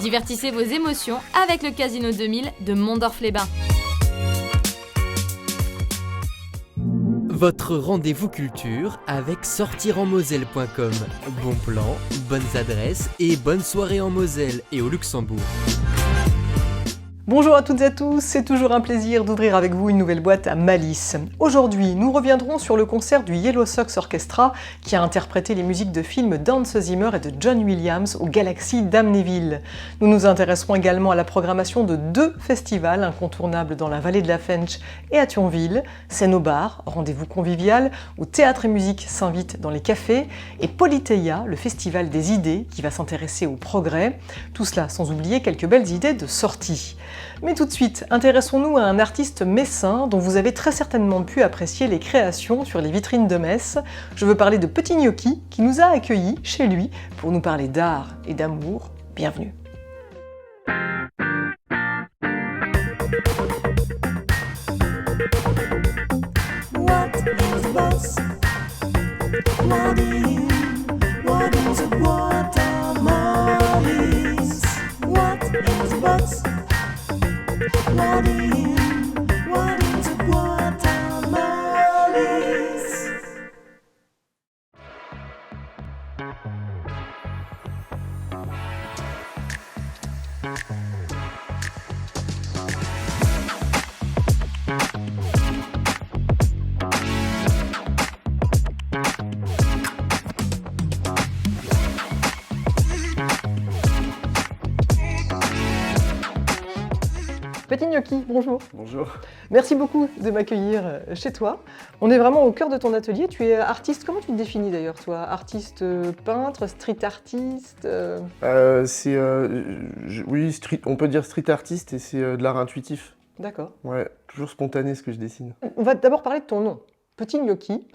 Divertissez vos émotions avec le Casino 2000 de Mondorf-les-Bains. Votre rendez-vous culture avec sortirenmoselle.com. Bon plan, bonnes adresses et bonne soirée en Moselle et au Luxembourg. Bonjour à toutes et à tous, c'est toujours un plaisir d'ouvrir avec vous une nouvelle boîte à Malice. Aujourd'hui, nous reviendrons sur le concert du Yellow Sox Orchestra qui a interprété les musiques de films d'Hans Zimmer et de John Williams au Galaxy d'Amnéville. Nous nous intéresserons également à la programmation de 2 festivals incontournables dans la vallée de la Fensch et à Thionville, Scène au bar, rendez-vous convivial, où théâtre et musique s'invitent dans les cafés, et Polyteia, le festival des idées qui va s'intéresser au progrès, tout cela sans oublier quelques belles idées de sortie. Mais tout de suite, intéressons-nous à un artiste messin dont vous avez très certainement pu apprécier les créations sur les vitrines de Metz. Je veux parler de Petit Gnocchi qui nous a accueillis chez lui pour nous parler d'art et d'amour. Bienvenue. What is a bus? What is a guacamole? What is a bus? What is a guacamole? Petit Gnocchi, bonjour. Bonjour. Merci beaucoup de m'accueillir chez toi. On est vraiment au cœur de ton atelier. Tu es artiste, comment tu te définis d'ailleurs toi? Artiste peintre, street artiste Oui, on peut dire street artiste et c'est de l'art intuitif. D'accord. Ouais, toujours spontané ce que je dessine. On va d'abord parler de ton nom. Petit Gnocchi,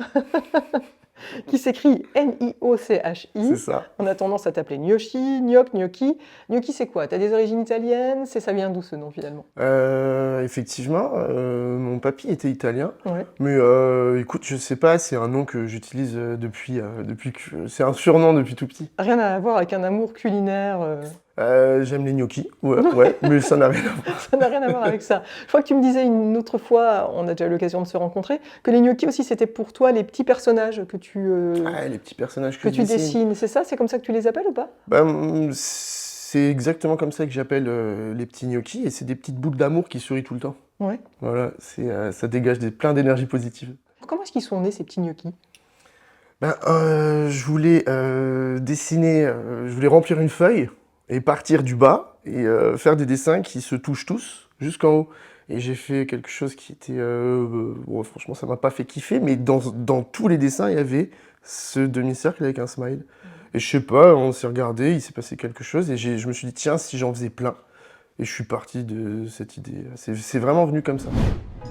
qui s'écrit N-I-O-C-H-I. C'est ça. On a tendance à t'appeler Gnocchi, Gnoc, Gnocchi. Gnocchi, c'est quoi? T'as des origines italiennes? Ça vient d'où ce nom finalement? Effectivement, mon papy était italien. Ouais. Mais écoute, je sais pas, c'est un nom que j'utilise depuis que... C'est un surnom depuis tout petit. Rien à voir avec un amour culinaire. J'aime les gnocchis, ouais, mais ça n'a rien à voir. Ça n'a rien à voir avec ça. Je crois que tu me disais une autre fois, on a déjà eu l'occasion de se rencontrer, que les gnocchis aussi c'était pour toi les petits personnages que tu, Les petits personnages que tu dessines. C'est ça? C'est comme ça que tu les appelles ou pas? C'est exactement comme ça que j'appelle les petits gnocchis, et c'est des petites boules d'amour qui sourient tout le temps. Ouais. Voilà, ça dégage plein d'énergie positive. Comment est-ce qu'ils sont nés ces petits gnocchis? Je voulais dessiner, je voulais remplir une feuille et partir du bas et faire des dessins qui se touchent tous jusqu'en haut. Et j'ai fait quelque chose qui était... franchement, ça m'a pas fait kiffer, mais dans tous les dessins, il y avait ce demi-cercle avec un smile. Et je sais pas, on s'est regardé, il s'est passé quelque chose, et je me suis dit, tiens, si j'en faisais plein. Et je suis parti de cette idée. C'est vraiment venu comme ça.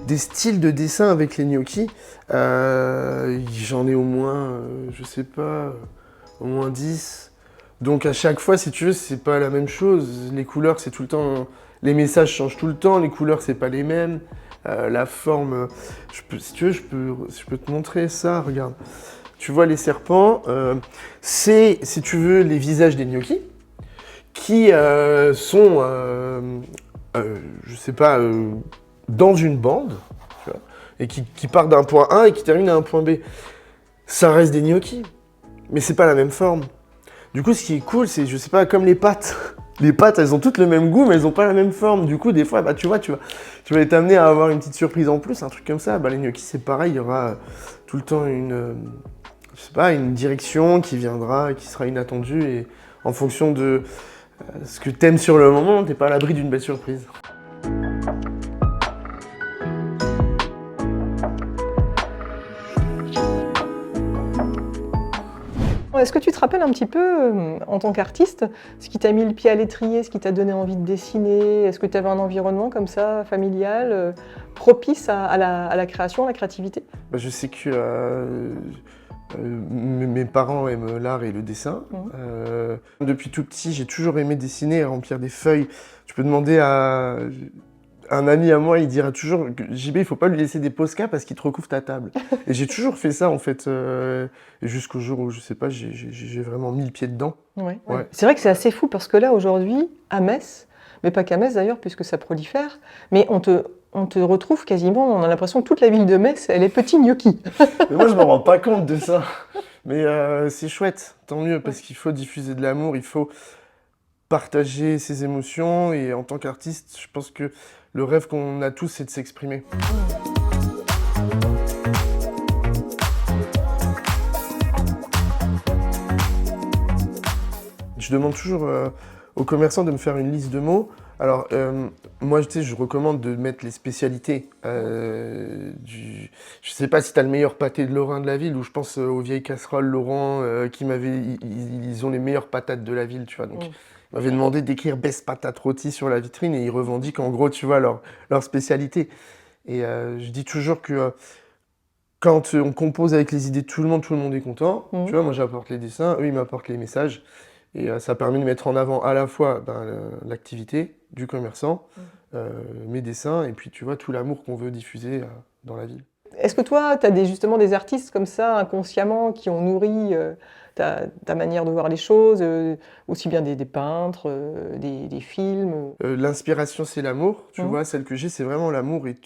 Des styles de dessin avec les gnocchis, j'en ai au moins, je sais pas, au moins 10. Donc à chaque fois, si tu veux, c'est pas la même chose. Les couleurs, c'est tout le temps... Les messages changent tout le temps, les couleurs, c'est pas les mêmes. La forme... si tu veux, je peux te montrer ça, regarde. Tu vois les serpents, c'est, si tu veux, les visages des gnocchis qui sont, je sais pas, dans une bande, tu vois, et qui partent d'un point A et qui terminent à un point B. Ça reste des gnocchis, mais c'est pas la même forme. Du coup, ce qui est cool, c'est, je sais pas, comme les pâtes. Les pâtes, elles ont toutes le même goût, mais elles ont pas la même forme. Du coup, des fois, tu vas être amené à avoir une petite surprise en plus, un truc comme ça. Les gnocchis, c'est pareil, il y aura tout le temps je sais pas, une direction qui viendra, qui sera inattendue, et en fonction de ce que t'aimes sur le moment, t'es pas à l'abri d'une belle surprise. Est-ce que tu te rappelles un petit peu, en tant qu'artiste, ce qui t'a mis le pied à l'étrier, ce qui t'a donné envie de dessiner? Est-ce que tu avais un environnement comme ça, familial, propice à la création, à la créativité? Je sais que mes parents aiment l'art et le dessin. Depuis tout petit, j'ai toujours aimé dessiner et remplir des feuilles. Tu peux demander à un ami à moi, il dira toujours JB, il faut pas lui laisser des Posca parce qu'il te recouvre ta table. Et j'ai toujours fait ça en fait, jusqu'au jour où je sais pas, j'ai vraiment mis le pied dedans. Ouais. Ouais. C'est vrai que c'est assez fou parce que là aujourd'hui, à Metz, mais pas qu'à Metz d'ailleurs puisque ça prolifère, mais on te retrouve quasiment, on a l'impression que toute la ville de Metz, elle est petit gnocchi. Mais moi je me rends pas compte de ça. Mais c'est chouette, tant mieux, parce qu'il faut diffuser de l'amour, il faut partager ses émotions, et en tant qu'artiste, je pense que le rêve qu'on a tous, c'est de s'exprimer. Je demande toujours aux commerçants de me faire une liste de mots. Alors, moi, tu sais, je recommande de mettre les spécialités. Je sais pas si tu as le meilleur pâté de Lorrain de la ville, ou je pense aux vieilles casseroles Laurent ils ont les meilleures patates de la ville, tu vois. Donc, ils m'avaient demandé d'écrire Best Patate Rôti sur la vitrine, et ils revendiquent en gros, tu vois, leur spécialité. Et je dis toujours que quand on compose avec les idées de tout le monde est content. Tu vois, moi, j'apporte les dessins, eux, ils m'apportent les messages. Et ça permet de mettre en avant à la fois l'activité du commerçant, mes dessins, et puis tu vois tout l'amour qu'on veut diffuser dans la ville. Est-ce que toi, tu as justement des artistes comme ça, inconsciemment, qui ont nourri ta manière de voir les choses, aussi bien des peintres, des films? L'inspiration, c'est l'amour, tu vois, celle que j'ai, c'est vraiment l'amour et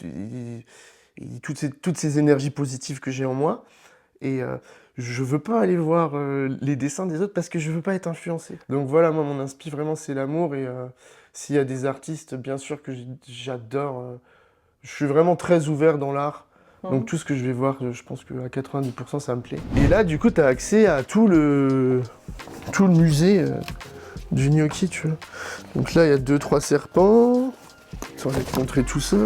toutes ces énergies positives que j'ai en moi. Et je veux pas aller voir les dessins des autres parce que je veux pas être influencé. Donc voilà, moi, mon inspi, vraiment, c'est l'amour. Et s'il y a des artistes, bien sûr que j'adore. Je suis vraiment très ouvert dans l'art. Donc tout ce que je vais voir, je pense qu'à 90%, ça me plaît. Et là, du coup, tu as accès à tout le musée du gnocchi, tu vois. Donc là, il y a 2-3 serpents. Attends, je vais te montrer tout ça.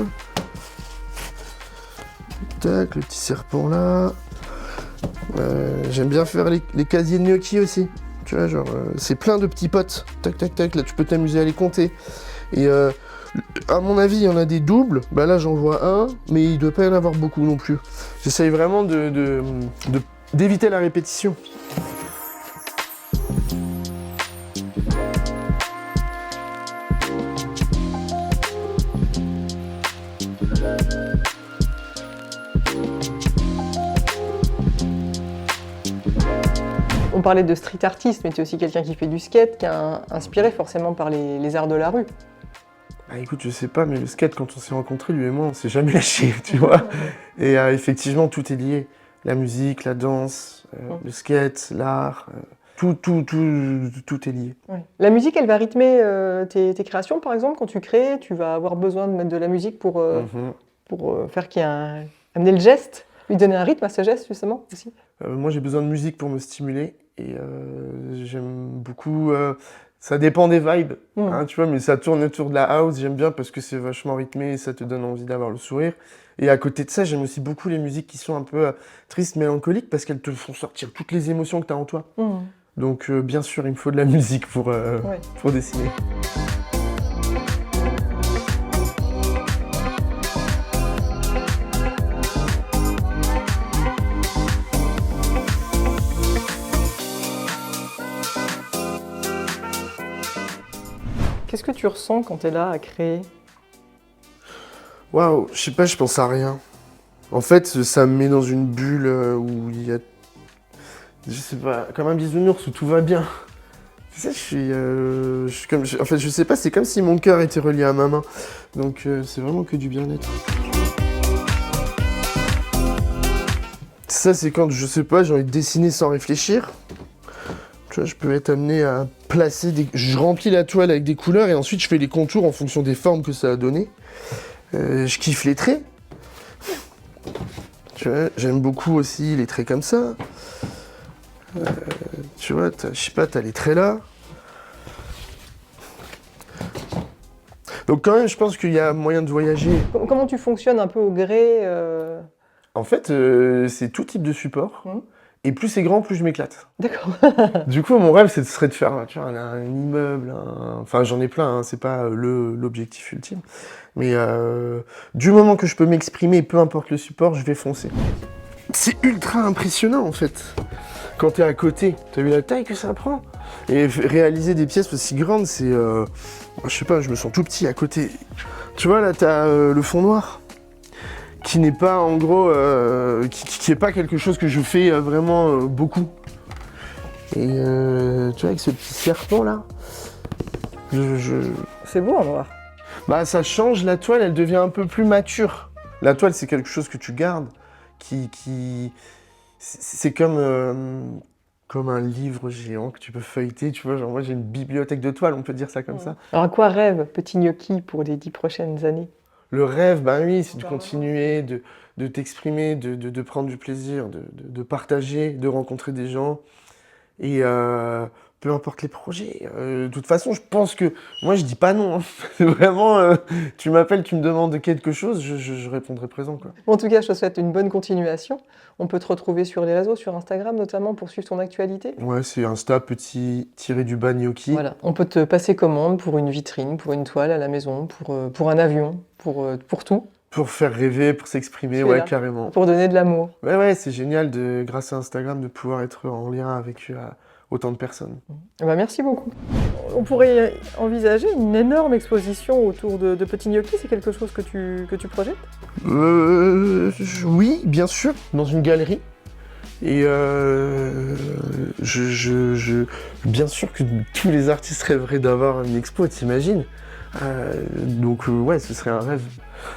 Tac, le petit serpent là. J'aime bien faire les casiers de gnocchi aussi. Tu vois, genre, c'est plein de petits potes. Tac, tac, tac, là, tu peux t'amuser à les compter. Et à mon avis, il y en a des doubles. Bah là, j'en vois un, mais il ne doit pas y en avoir beaucoup non plus. J'essaye vraiment d'éviter la répétition. On parlait de street artiste, mais tu es aussi quelqu'un qui fait du skate, qui est inspiré forcément par les arts de la rue. Ah, écoute, je sais pas, mais le skate, quand on s'est rencontrés, lui et moi, on s'est jamais lâché, tu vois. Et effectivement, tout est lié. La musique, la danse, le skate, l'art, tout est lié. Ouais. La musique, elle va rythmer tes créations, par exemple. Quand tu crées, tu vas avoir besoin de mettre de la musique pour faire amener le geste, lui donner un rythme à ce geste, justement, aussi. Moi, j'ai besoin de musique pour me stimuler. Et j'aime beaucoup... ça dépend des vibes, hein, tu vois, mais ça tourne autour de la house, j'aime bien parce que c'est vachement rythmé et ça te donne envie d'avoir le sourire. Et à côté de ça, j'aime aussi beaucoup les musiques qui sont un peu tristes, mélancoliques, parce qu'elles te font sortir toutes les émotions que tu as en toi. Donc bien sûr, il me faut de la musique pour dessiner. Qu'est-ce que tu ressens quand tu es là à créer? Waouh, je sais pas, je pense à rien. En fait, ça me met dans une bulle où il y a... Je sais pas, comme un bisounours où tout va bien. Tu sais, en fait, je sais pas, c'est comme si mon cœur était relié à ma main. Donc c'est vraiment que du bien-être. Ça, c'est quand, je sais pas, j'ai envie de dessiner sans réfléchir. Tu vois, je peux être amené à placer je remplis la toile avec des couleurs et ensuite je fais les contours en fonction des formes que ça a donné. Je kiffe les traits. Tu vois, j'aime beaucoup aussi les traits comme ça. Tu vois, je sais pas, t'as les traits là. Donc quand même, je pense qu'il y a moyen de voyager. Comment tu fonctionnes un peu au gré En fait, c'est tout type de support. Et plus c'est grand, plus je m'éclate. D'accord. Du coup, mon rêve, ce serait de faire tu vois, un immeuble. Enfin, j'en ai plein, hein, c'est pas l'objectif ultime. Mais du moment que je peux m'exprimer, peu importe le support, je vais foncer. C'est ultra impressionnant, en fait. Quand t'es à côté, t'as vu la taille que ça prend? Et réaliser des pièces aussi grandes, c'est... je sais pas, je me sens tout petit à côté. Tu vois, là, t'as le fond noir, qui n'est pas, en gros, qui est pas quelque chose que je fais vraiment beaucoup. Et tu vois, avec ce petit serpent, là, C'est beau en noir. Bah, ça change, la toile, elle devient un peu plus mature. La toile, c'est quelque chose que tu gardes, c'est comme un livre géant que tu peux feuilleter, tu vois, genre moi j'ai une bibliothèque de toiles, on peut dire ça comme ça. Alors à quoi rêve Petit Gnocchi pour les 10 prochaines années? Le rêve, ben oui, c'est de continuer, de t'exprimer, de prendre du plaisir, de partager, de rencontrer des gens. Et peu importe les projets. De toute façon, je pense que moi, je dis pas non. Hein. C'est vraiment, tu m'appelles, tu me demandes quelque chose, je répondrai présent, quoi. En tout cas, je te souhaite une bonne continuation. On peut te retrouver sur les réseaux, sur Instagram notamment, pour suivre ton actualité. Ouais, c'est Insta, petit-du-bas gnocchi. Voilà, on peut te passer commande pour une vitrine, pour une toile à la maison, pour un avion, pour tout. Pour faire rêver, pour s'exprimer, Tu es ouais, là. carrément. Pour donner de l'amour. Ouais, c'est génial, grâce à Instagram, de pouvoir être en lien avec autant de personnes. Eh ben, merci beaucoup. On pourrait envisager une énorme exposition autour de Petit Gnocchi, c'est quelque chose que tu projettes? Oui, bien sûr, dans une galerie. Et bien sûr que tous les artistes rêveraient d'avoir une expo, t'imagines? Donc ouais, ce serait un rêve.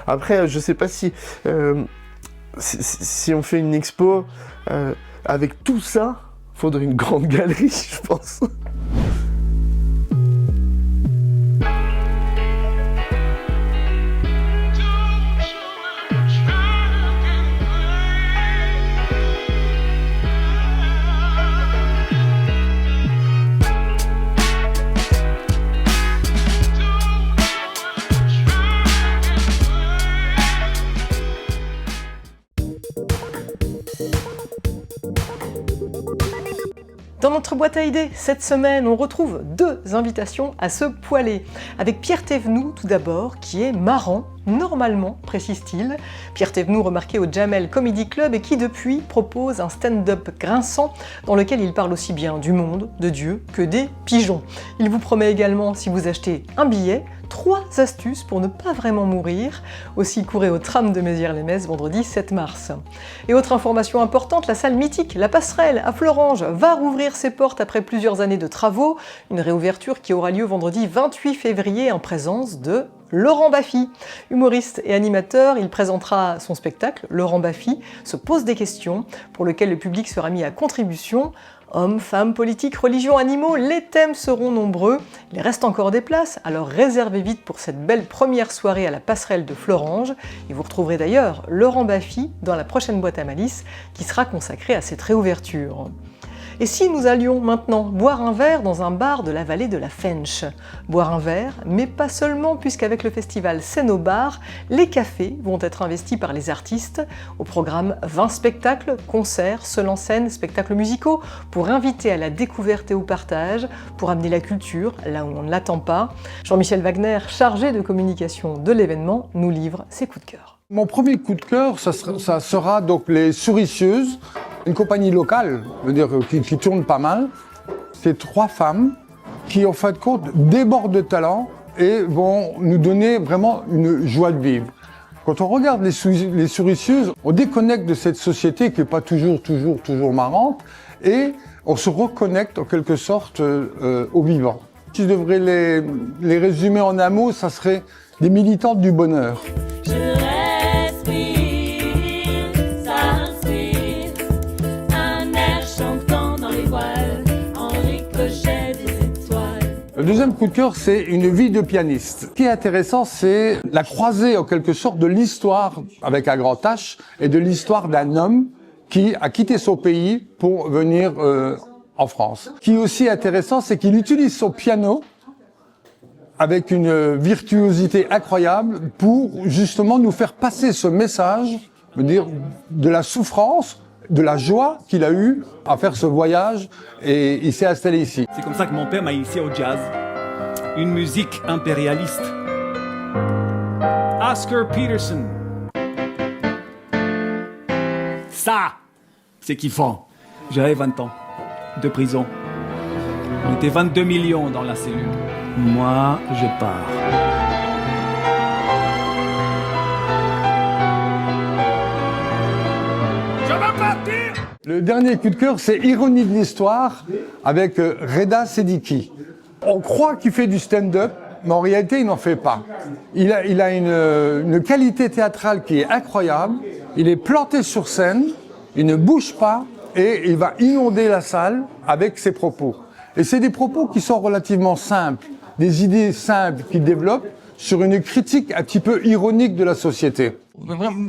Après, je sais pas si on fait une expo avec tout ça, faudrait une grande galerie, je pense. Dans notre boîte à idées, cette semaine, on retrouve 2 invitations à se poiler. Avec Pierre Thévenoud, tout d'abord, qui est marrant, normalement, précise-t-il. Pierre Thévenoud, remarqué au Jamel Comedy Club et qui, depuis, propose un stand-up grinçant dans lequel il parle aussi bien du monde, de Dieu, que des pigeons. Il vous promet également, si vous achetez un billet, 3 astuces pour ne pas vraiment mourir. Aussi, courez au tram de Mézières-les-Messes vendredi 7 mars. Et autre information importante, la salle mythique, la Passerelle à Fleuranges, va rouvrir ses portes après plusieurs années de travaux. Une réouverture qui aura lieu vendredi 28 février en présence de Laurent Baffy. Humoriste et animateur, il présentera son spectacle, Laurent Baffy se pose des questions, pour lequel le public sera mis à contribution. Hommes, femmes, politiques, religions, animaux, les thèmes seront nombreux. Il reste encore des places, alors réservez vite pour cette belle première soirée à la Passerelle de Fleuranges. Et vous retrouverez d'ailleurs Laurent Baffy dans la prochaine boîte à malice qui sera consacrée à cette réouverture. Et si nous allions maintenant boire un verre dans un bar de la vallée de la Fensch? Boire un verre, mais pas seulement, puisqu'avec le festival Scène au bar, les cafés vont être investis par les artistes. Au programme 20 spectacles, concerts, seuls en scène, spectacles musicaux, pour inviter à la découverte et au partage, pour amener la culture là où on ne l'attend pas. Jean-Michel Wagner, chargé de communication de l'événement, nous livre ses coups de cœur. Mon premier coup de cœur, ça sera donc les Souricieuses, une compagnie locale, je veux dire, qui tourne pas mal. C'est 3 femmes qui, en fin de compte, débordent de talent et vont nous donner vraiment une joie de vivre. Quand on regarde les Souricieuses, on déconnecte de cette société qui n'est pas toujours marrante et on se reconnecte en quelque sorte au vivant. Si je devrais les résumer en un mot, ça serait des militantes du bonheur. Le deuxième coup de cœur, c'est une vie de pianiste. Ce qui est intéressant, c'est la croisée en quelque sorte de l'histoire avec un grand H et de l'histoire d'un homme qui a quitté son pays pour venir en France. Ce qui est aussi intéressant, c'est qu'il utilise son piano avec une virtuosité incroyable pour justement nous faire passer ce message, je veux dire, de la souffrance, de la joie qu'il a eue à faire ce voyage et il s'est installé ici. C'est comme ça que mon père m'a initié au jazz. Une musique impérialiste. Oscar Peterson. Ça, c'est kiffant. J'avais 20 ans de prison. On était 22 millions dans la cellule. Moi, je pars. Le dernier coup de cœur, c'est Ironie de l'histoire avec Reda Sediki. On croit qu'il fait du stand-up, mais en réalité, il n'en fait pas. Il a une qualité théâtrale qui est incroyable. Il est planté sur scène, il ne bouge pas et il va inonder la salle avec ses propos. Et c'est des propos qui sont relativement simples, des idées simples qu'il développe sur une critique un petit peu ironique de la société.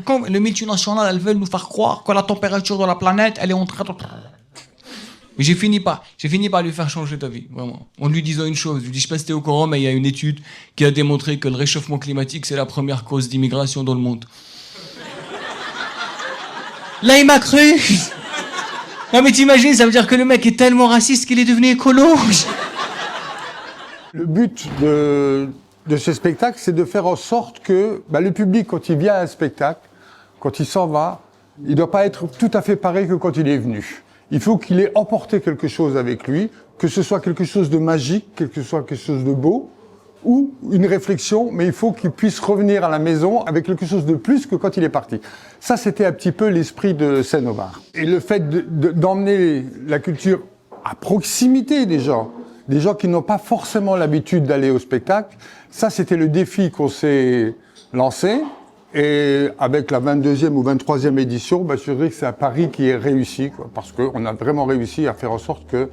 Quand les multinationales, elles veulent nous faire croire que la température de la planète, elle est en train de... Mais j'ai fini par lui faire changer d'avis, vraiment. En lui disant une chose, je lui dis, je sais pas si t'es au courant, mais il y a une étude qui a démontré que le réchauffement climatique, c'est la première cause d'immigration dans le monde. Là, il m'a cru. Non mais t'imagines, ça veut dire que le mec est tellement raciste qu'il est devenu écolo. Le but de ce spectacle, c'est de faire en sorte que le public, quand il vient à un spectacle, quand il s'en va, il ne doit pas être tout à fait pareil que quand il est venu. Il faut qu'il ait emporté quelque chose avec lui, que ce soit quelque chose de magique, que ce soit quelque chose de beau, ou une réflexion, mais il faut qu'il puisse revenir à la maison avec quelque chose de plus que quand il est parti. Ça, c'était un petit peu l'esprit de Scène au bar. Et le fait d'emmener la culture à proximité des gens qui n'ont pas forcément l'habitude d'aller au spectacle, ça, c'était le défi qu'on s'est lancé. Et avec la 22e ou 23e édition, je dirais que c'est un pari qui est réussi, quoi, parce qu'on a vraiment réussi à faire en sorte que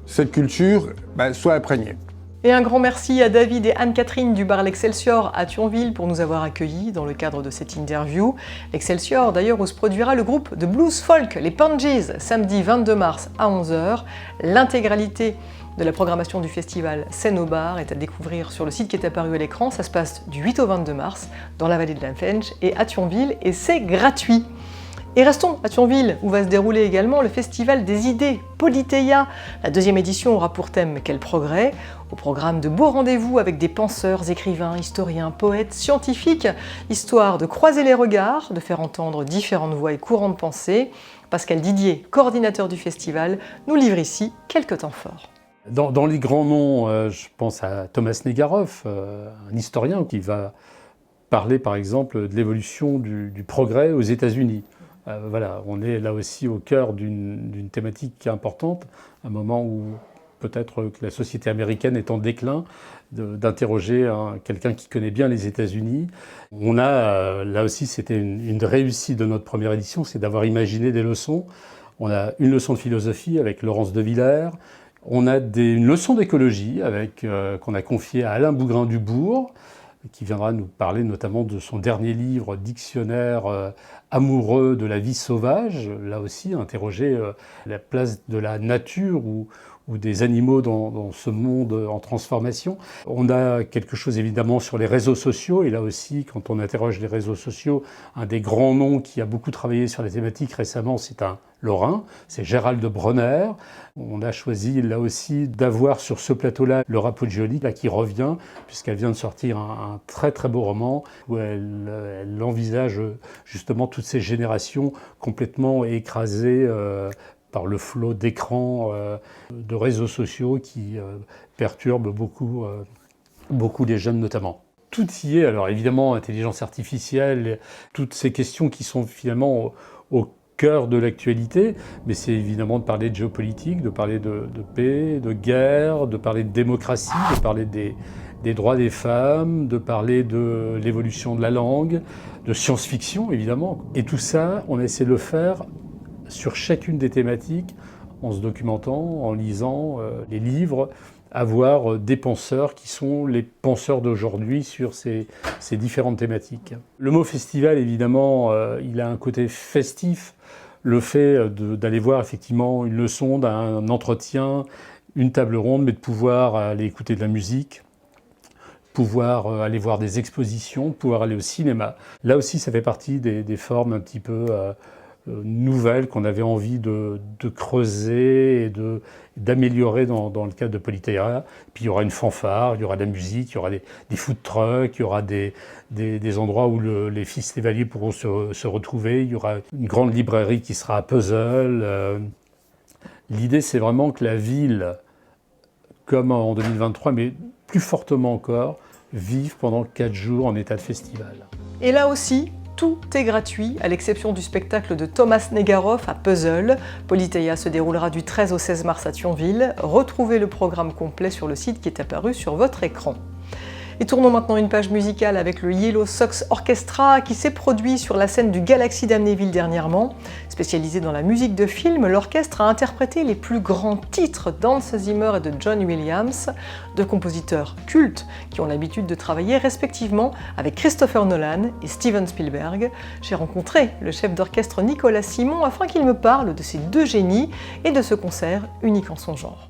cette culture soit imprégnée. Et un grand merci à David et Anne-Catherine du bar L'Excelsior à Thionville pour nous avoir accueillis dans le cadre de cette interview. L'Excelsior d'ailleurs où se produira le groupe de blues folk, les Pangees, samedi 22 mars à 11h. L'intégralité de la programmation du festival Scène au bar est à découvrir sur le site qui est apparu à l'écran. Ça se passe du 8 au 22 mars dans la vallée de la Fench et à Thionville et c'est gratuit. Et restons à Thionville, où va se dérouler également le Festival des idées, Polythéia. La 2e édition aura pour thème Quel progrès ? Au programme de beaux rendez-vous avec des penseurs, écrivains, historiens, poètes, scientifiques, histoire de croiser les regards, de faire entendre différentes voix et courants de pensée. Pascal Didier, coordinateur du festival, nous livre ici quelques temps forts. Dans les grands noms, je pense à Thomas Negaroff, un historien qui va parler par exemple de l'évolution du progrès aux États-Unis. Voilà, on est là aussi au cœur d'une thématique importante, un moment où peut-être que la société américaine est en déclin, d'interroger quelqu'un qui connaît bien les États-Unis. On a, là aussi c'était une réussite de notre première édition, c'est d'avoir imaginé des leçons. On a une leçon de philosophie avec Laurence de Villers, on a une leçon d'écologie qu'on a confiée à Alain Bougrain-Dubourg, qui viendra nous parler notamment de son dernier livre, Dictionnaire amoureux de la vie sauvage. Là aussi, interroger la place de la nature ou des animaux dans ce monde en transformation. On a quelque chose évidemment sur les réseaux sociaux, et là aussi, quand on interroge les réseaux sociaux, un des grands noms qui a beaucoup travaillé sur les thématiques récemment, c'est un Lorrain, c'est Gérald de Bronner. On a choisi là aussi d'avoir sur ce plateau-là Laura Poggioli, là, qui revient, puisqu'elle vient de sortir un très très beau roman où elle envisage justement toutes ces générations complètement écrasées par le flot d'écrans, de réseaux sociaux qui perturbent beaucoup les jeunes notamment. Tout y est, alors évidemment, intelligence artificielle, toutes ces questions qui sont finalement au cœur de l'actualité, mais c'est évidemment de parler de géopolitique, de parler de paix, de guerre, de parler de démocratie, de parler des droits des femmes, de parler de l'évolution de la langue, de science-fiction évidemment. Et tout ça, on essaie de le faire sur chacune des thématiques, en se documentant, en lisant les livres, avoir des penseurs qui sont les penseurs d'aujourd'hui sur ces différentes thématiques. Le mot festival, évidemment, il a un côté festif. Le fait d'aller voir effectivement une leçon, d'un entretien, une table ronde, mais de pouvoir aller écouter de la musique, pouvoir aller voir des expositions, pouvoir aller au cinéma. Là aussi, ça fait partie des formes un petit peu nouvelles qu'on avait envie de creuser et d'améliorer dans le cadre de Polythéia. Puis il y aura une fanfare, il y aura de la musique, il y aura des food trucks, il y aura des endroits où les festivaliers pourront se retrouver, il y aura une grande librairie qui sera à Puzzle. L'idée, c'est vraiment que la ville, comme en 2023, mais plus fortement encore, vive pendant 4 jours en état de festival. Et là aussi, Tout est gratuit, à l'exception du spectacle de Thomas Negaroff à Puzzle. Politeia se déroulera du 13 au 16 mars à Thionville. Retrouvez le programme complet sur le site qui est apparu sur votre écran. Et tournons maintenant une page musicale avec le Yellow Sox Orchestra qui s'est produit sur la scène du Galaxy d'Amnéville dernièrement. Spécialisé dans la musique de film, l'orchestre a interprété les plus grands titres d'Hans Zimmer et de John Williams, deux compositeurs cultes qui ont l'habitude de travailler respectivement avec Christopher Nolan et Steven Spielberg. J'ai rencontré le chef d'orchestre Nicolas Simon afin qu'il me parle de ces deux génies et de ce concert unique en son genre.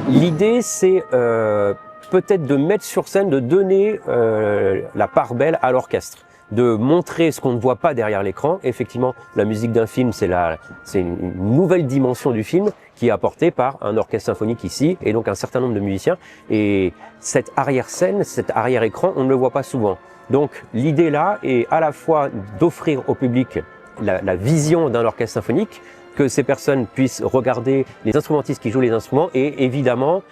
L'idée, c'est peut-être de mettre sur scène, de donner la part belle à l'orchestre, de montrer ce qu'on ne voit pas derrière l'écran. Effectivement, la musique d'un film, c'est une nouvelle dimension du film qui est apportée par un orchestre symphonique ici, et donc un certain nombre de musiciens. Et cette arrière-scène, cet arrière-écran, on ne le voit pas souvent. Donc l'idée là est à la fois d'offrir au public la vision d'un orchestre symphonique, que ces personnes puissent regarder les instrumentistes qui jouent les instruments, et évidemment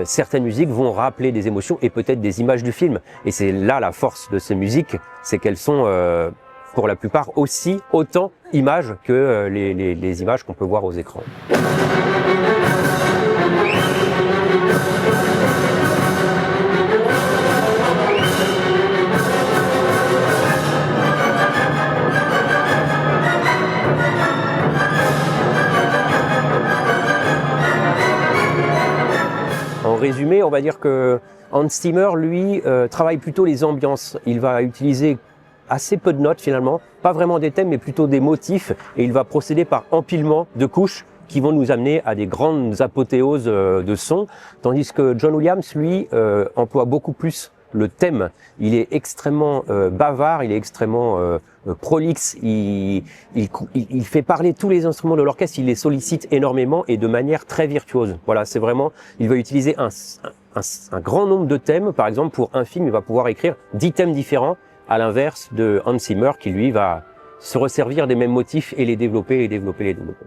certaines musiques vont rappeler des émotions et peut-être des images du film. Et c'est là la force de ces musiques, c'est qu'elles sont pour la plupart aussi autant images que les images qu'on peut voir aux écrans. En résumé, on va dire que Hans Zimmer, lui, travaille plutôt les ambiances. Il va utiliser assez peu de notes finalement, pas vraiment des thèmes, mais plutôt des motifs, et il va procéder par empilement de couches qui vont nous amener à des grandes apothéoses de sons, tandis que John Williams, lui, emploie beaucoup plus le thème. Il est extrêmement bavard, il est extrêmement prolixe, il fait parler tous les instruments de l'orchestre, il les sollicite énormément et de manière très virtuose. Voilà, c'est vraiment, il va utiliser un grand nombre de thèmes. Par exemple, pour un film, il va pouvoir écrire 10 thèmes différents, à l'inverse de Hans Zimmer qui, lui, va se resservir des mêmes motifs et les développer, les développer, les développer.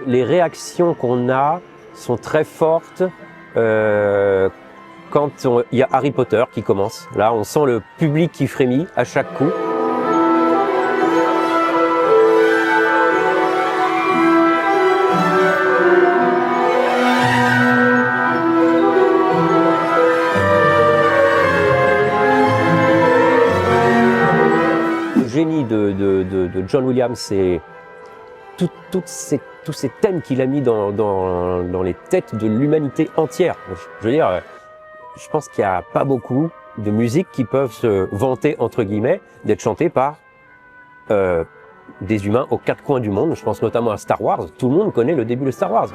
Les réactions qu'on a sont très fortes quand il y a Harry Potter qui commence. Là, on sent le public qui frémit à chaque coup. Le génie de John Williams, c'est tous ces thèmes qu'il a mis dans les têtes de l'humanité entière. Je veux dire, je pense qu'il n'y a pas beaucoup de musiques qui peuvent se vanter, entre guillemets, d'être chantées par des humains aux quatre coins du monde. Je pense notamment à Star Wars. Tout le monde connaît le début de Star Wars.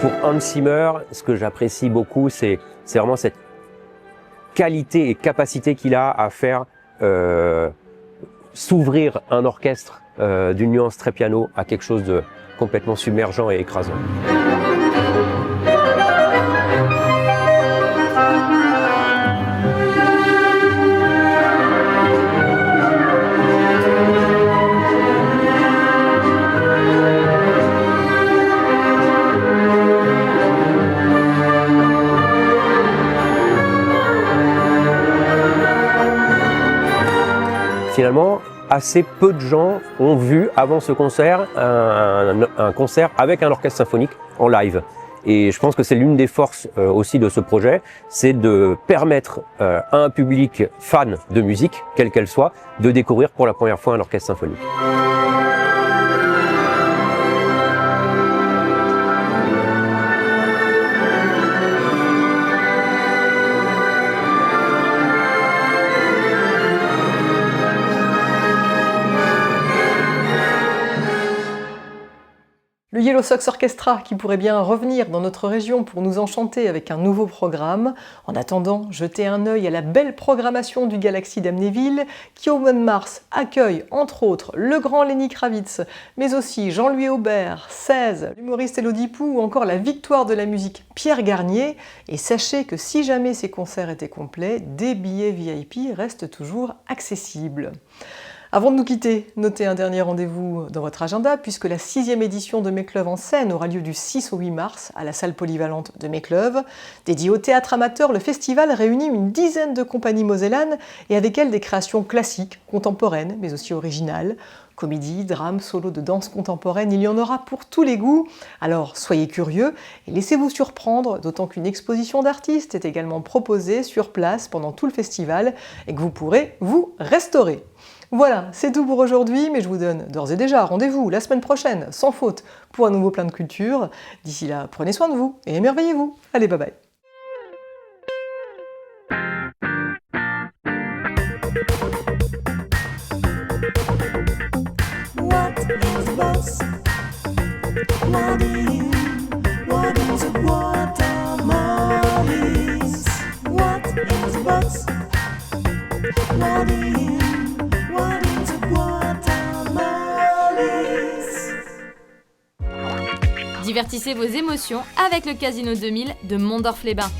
Pour Hans Zimmer, ce que j'apprécie beaucoup, c'est vraiment cette qualité et capacité qu'il a à faire s'ouvrir un orchestre d'une nuance très piano à quelque chose de complètement submergent et écrasant. Finalement, assez peu de gens ont vu avant ce concert un concert avec un orchestre symphonique en live. Et je pense que c'est l'une des forces aussi de ce projet, c'est de permettre à un public fan de musique, quelle qu'elle soit, de découvrir pour la première fois un orchestre symphonique. Le Yellow Sox Orchestra qui pourrait bien revenir dans notre région pour nous enchanter avec un nouveau programme. En attendant, jetez un œil à la belle programmation du Galaxy d'Amnéville qui au mois de mars accueille entre autres le grand Lenny Kravitz, mais aussi Jean-Louis Aubert, 16, l'humoriste Élodie Pou ou encore la victoire de la musique Pierre Garnier. Et sachez que si jamais ces concerts étaient complets, des billets VIP restent toujours accessibles. Avant de nous quitter, notez un dernier rendez-vous dans votre agenda puisque la 6e édition de Mécleuve en scène aura lieu du 6 au 8 mars à la salle polyvalente de Mécleuve. Dédié au théâtre amateur, le festival réunit une dizaine de compagnies mosellanes et avec elles des créations classiques, contemporaines mais aussi originales. Comédie, drame, solo de danse contemporaine, il y en aura pour tous les goûts. Alors soyez curieux et laissez-vous surprendre, d'autant qu'une exposition d'artistes est également proposée sur place pendant tout le festival et que vous pourrez vous restaurer. Voilà, c'est tout pour aujourd'hui, mais je vous donne d'ores et déjà rendez-vous la semaine prochaine, sans faute, pour un nouveau plein de culture. D'ici là, prenez soin de vous et émerveillez-vous. Allez, bye bye. What is a bus? What is a watermarlins? What is a bus? What is a watermarlins? Divertissez vos émotions avec le Casino 2000 de Mondorf-les-Bains.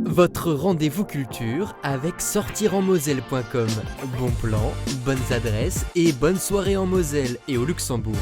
Votre rendez-vous culture avec sortirenmoselle.com. Bons plans, bonnes adresses et bonnes soirées en Moselle et au Luxembourg.